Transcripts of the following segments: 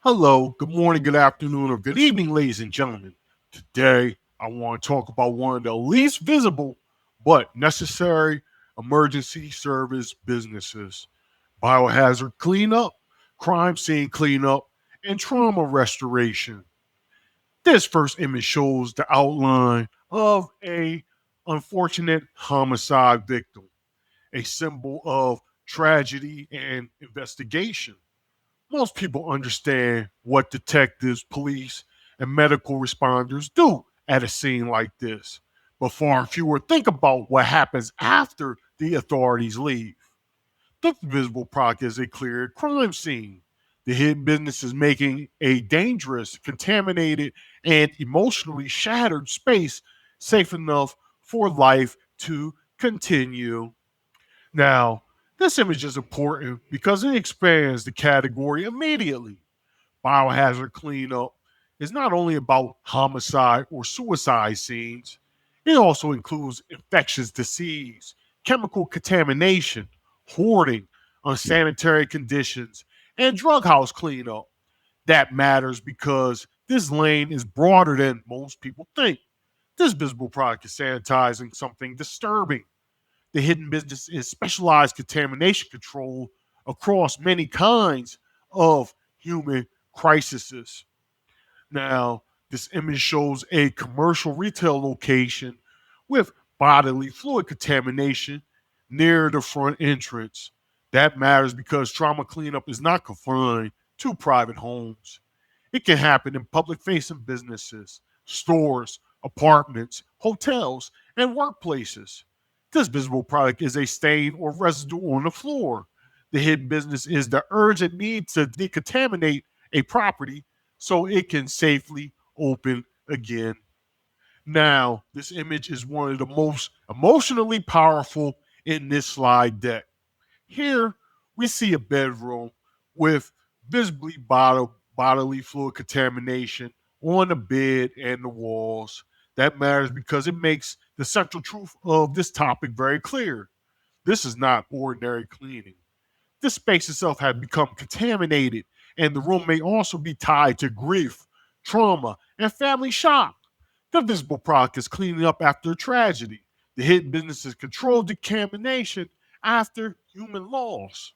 Hello, good morning, good afternoon, or good evening, ladies and gentlemen. Today, I want to talk about one of the least visible but necessary emergency service businesses: biohazard cleanup, crime scene cleanup, and trauma restoration. This first image shows the outline of a unfortunate homicide victim, a symbol of tragedy and investigation. Most people understand what detectives, police, and medical responders do at a scene like this, but far fewer think about what happens after the authorities leave. The visible product is a cleared crime scene. The hidden business is making a dangerous, contaminated, and emotionally shattered space safe enough for life to continue. Now, this image is important because it expands the category immediately. Biohazard cleanup is not only about homicide or suicide scenes, it also includes infectious disease, chemical contamination, hoarding, unsanitary conditions, and drug house cleanup. That matters because this lane is broader than most people think. This visible product is sanitizing something disturbing. The hidden business is specialized contamination control across many kinds of human crises. Now, this image shows a commercial retail location with bodily fluid contamination near the front entrance. That matters because trauma cleanup is not confined to private homes. It can happen in public facing businesses, stores, apartments, hotels, and workplaces. This visible product is a stain or residue on the floor. The hidden business is the urgent need to decontaminate a property so it can safely open again. Now, this image is one of the most emotionally powerful in this slide deck. Here, we see a bedroom with visibly bodily fluid contamination on the bed and the walls. That matters because it makes the central truth of this topic very clear. This is not ordinary cleaning. This space itself has become contaminated, and the room may also be tied to grief, trauma, and family shock. The visible product is cleaning up after a tragedy. The hidden business is controlled decontamination after human loss.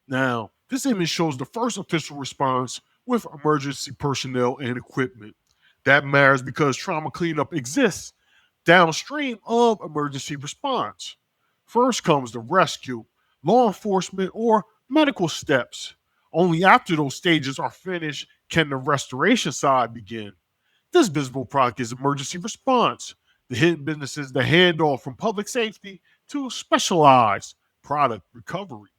Now, this image shows the first official response with emergency personnel and equipment. That matters because trauma cleanup exists downstream of emergency response. First comes the rescue, law enforcement, or medical steps. Only after those stages are finished can the restoration side begin. This visible product is emergency response. The hidden business is the handoff from public safety to specialized product recovery.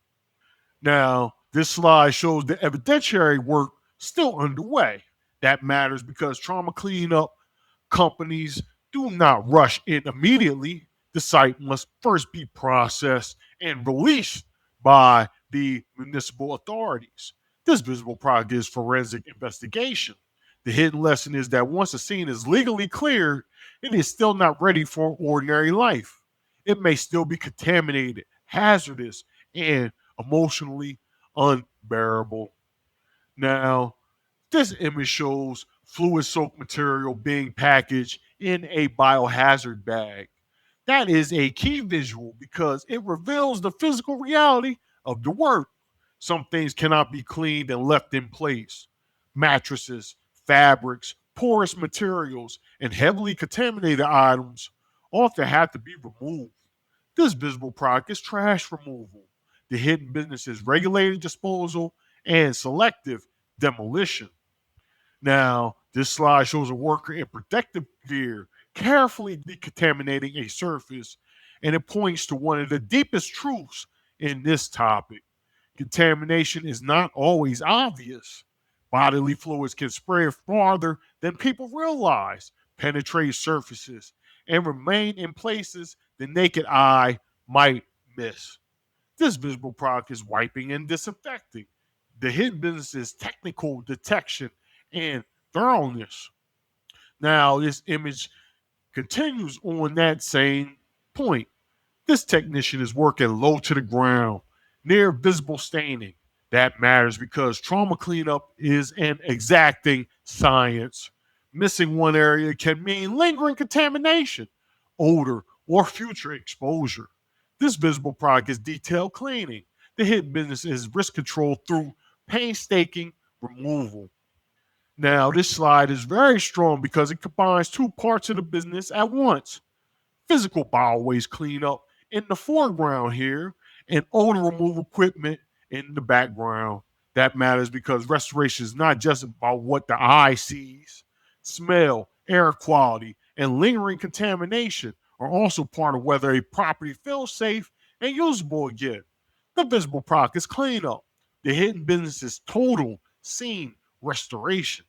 Now, this slide shows the evidentiary work still underway. That matters because trauma cleanup companies do not rush in immediately. The site must first be processed and released by the municipal authorities. This visible product is forensic investigation. The hidden lesson is that once a scene is legally cleared, it is still not ready for ordinary life. It may still be contaminated, hazardous, and emotionally unbearable. Now, this image shows fluid soaked material being packaged in a biohazard bag. That is a key visual because it reveals the physical reality of the work. Some things cannot be cleaned and left in place. Mattresses, fabrics, porous materials, and heavily contaminated items often have to be removed. This visible product is trash removal. The hidden business is regulated disposal and selective demolition. Now, this slide shows a worker in protective gear carefully decontaminating a surface, and it points to one of the deepest truths in this topic. Contamination is not always obvious. Bodily fluids can spread farther than people realize, penetrate surfaces, and remain in places the naked eye might miss. This visible product is wiping and disinfecting. The hidden business is technical detection and thoroughness. Now, this image continues on that same point. This technician is working low to the ground, near visible staining. That matters because trauma cleanup is an exacting science. Missing one area can mean lingering contamination, odor, or future exposure. This visible product is detailed cleaning. The hidden business is risk control through painstaking removal. Now, this slide is very strong because it combines two parts of the business at once: physical biowaste cleanup in the foreground here, and odor removal equipment in the background. That matters because restoration is not just about what the eye sees. Smell, air quality, and lingering contamination are also part of whether a property feels safe and usable again. The visible product is cleanup. The hidden business is total scene restoration.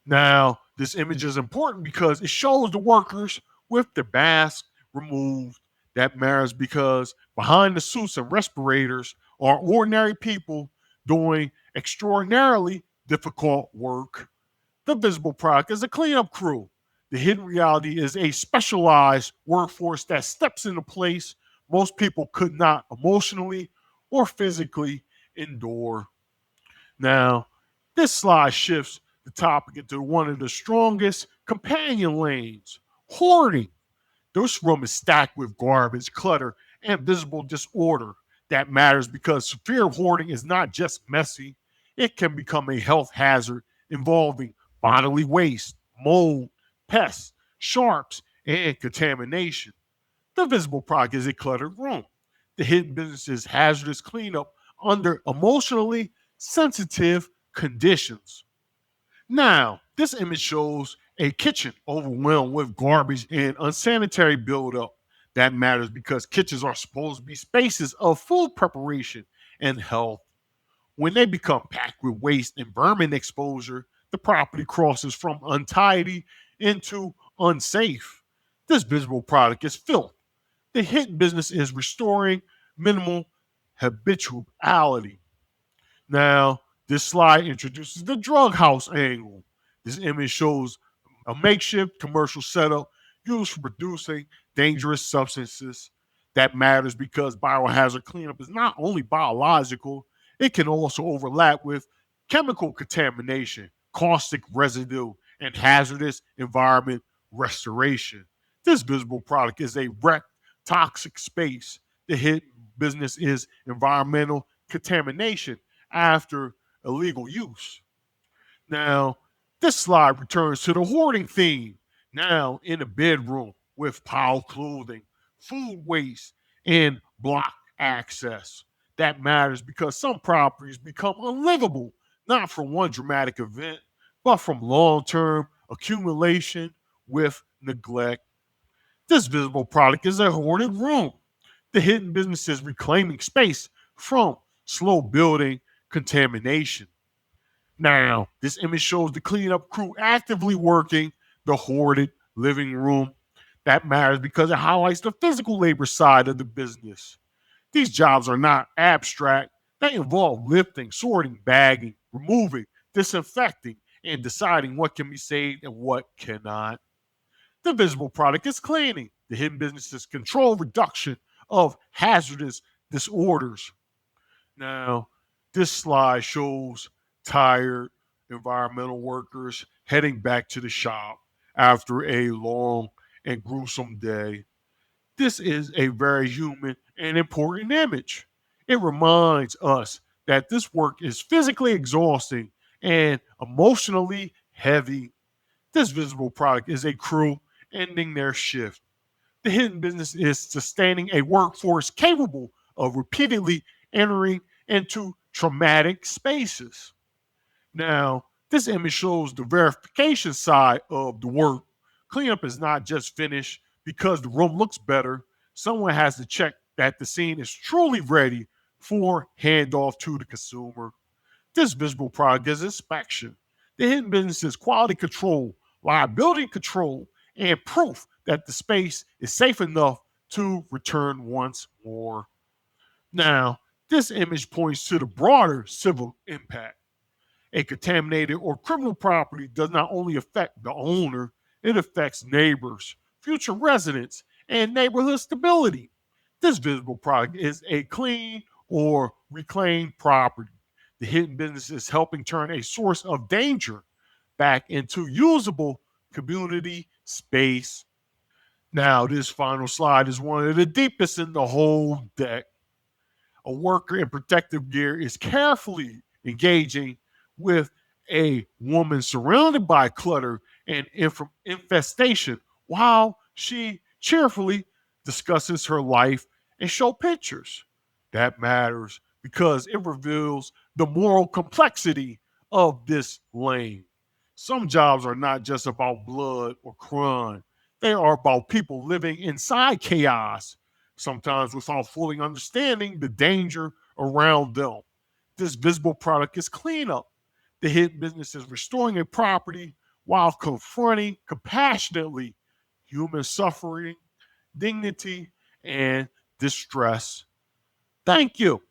Now, this image is important because it shows the workers with the mask removed. That matters because behind the suits and respirators are ordinary people doing extraordinarily difficult work. The visible product is a cleanup crew. The hidden reality is a specialized workforce that steps into place most people could not emotionally or physically endure. Now, this slide shifts the topic into one of the strongest companion lanes: hoarding. This room is stacked with garbage, clutter, and visible disorder. That matters because severe hoarding is not just messy, it can become a health hazard involving bodily waste, mold, pests, sharps, and contamination. The visible product is a cluttered room. The hidden business is hazardous cleanup under emotionally sensitive conditions. Now, this image shows a kitchen overwhelmed with garbage and unsanitary buildup. That matters because kitchens are supposed to be spaces of food preparation and health. When they become packed with waste and vermin exposure, the property crosses from untidy into unsafe. This visible product is filth. The hidden business is restoring minimal habituality. Now, this slide introduces the drug house angle. This image shows a makeshift commercial setup used for producing dangerous substances. That matters because biohazard cleanup is not only biological, it can also overlap with chemical contamination, caustic residue, and hazardous environment restoration. This visible product is a wrecked, toxic space. The hidden business is environmental contamination after illegal use. Now, this slide returns to the hoarding theme, now in a bedroom with piled clothing, food waste, and blocked access. That matters because some properties become unlivable, not from one dramatic event, but from long term accumulation with neglect. This visible product is a hoarded room. The hidden business is reclaiming space from slow building contamination. Now, this image shows the cleanup crew actively working the hoarded living room. That matters because it highlights the physical labor side of the business. These jobs are not abstract, they involve lifting, sorting, bagging, removing, disinfecting, and deciding what can be saved and what cannot. The visible product is cleaning. The hidden business is control reduction of hazardous disorders. Now, this slide shows tired environmental workers heading back to the shop after a long and gruesome day. This is a very human and important image. It reminds us that this work is physically exhausting and emotionally heavy. This visible product is a crew ending their shift. The hidden business is sustaining a workforce capable of repeatedly entering into traumatic spaces. Now, this image shows the verification side of the work. Cleanup is not just finished because the room looks better. Someone has to check that the scene is truly ready for handoff to the consumer. This visible product is inspection. The hidden business is quality control, liability control, and proof that the space is safe enough to return once more. Now, this image points to the broader civil impact. A contaminated or criminal property does not only affect the owner, it affects neighbors, future residents, and neighborhood stability. This visible product is a clean or reclaimed property. The hidden business is helping turn a source of danger back into usable community space. Now, this final slide is one of the deepest in the whole deck. A worker in protective gear is carefully engaging with a woman surrounded by clutter and infestation while she cheerfully discusses her life and show pictures. That matters because it reveals the moral complexity of this lane. Some jobs are not just about blood or crime. They are about people living inside chaos, sometimes without fully understanding the danger around them. This visible product is cleanup. The hidden business is restoring a property while confronting compassionately human suffering, dignity, and distress. Thank you.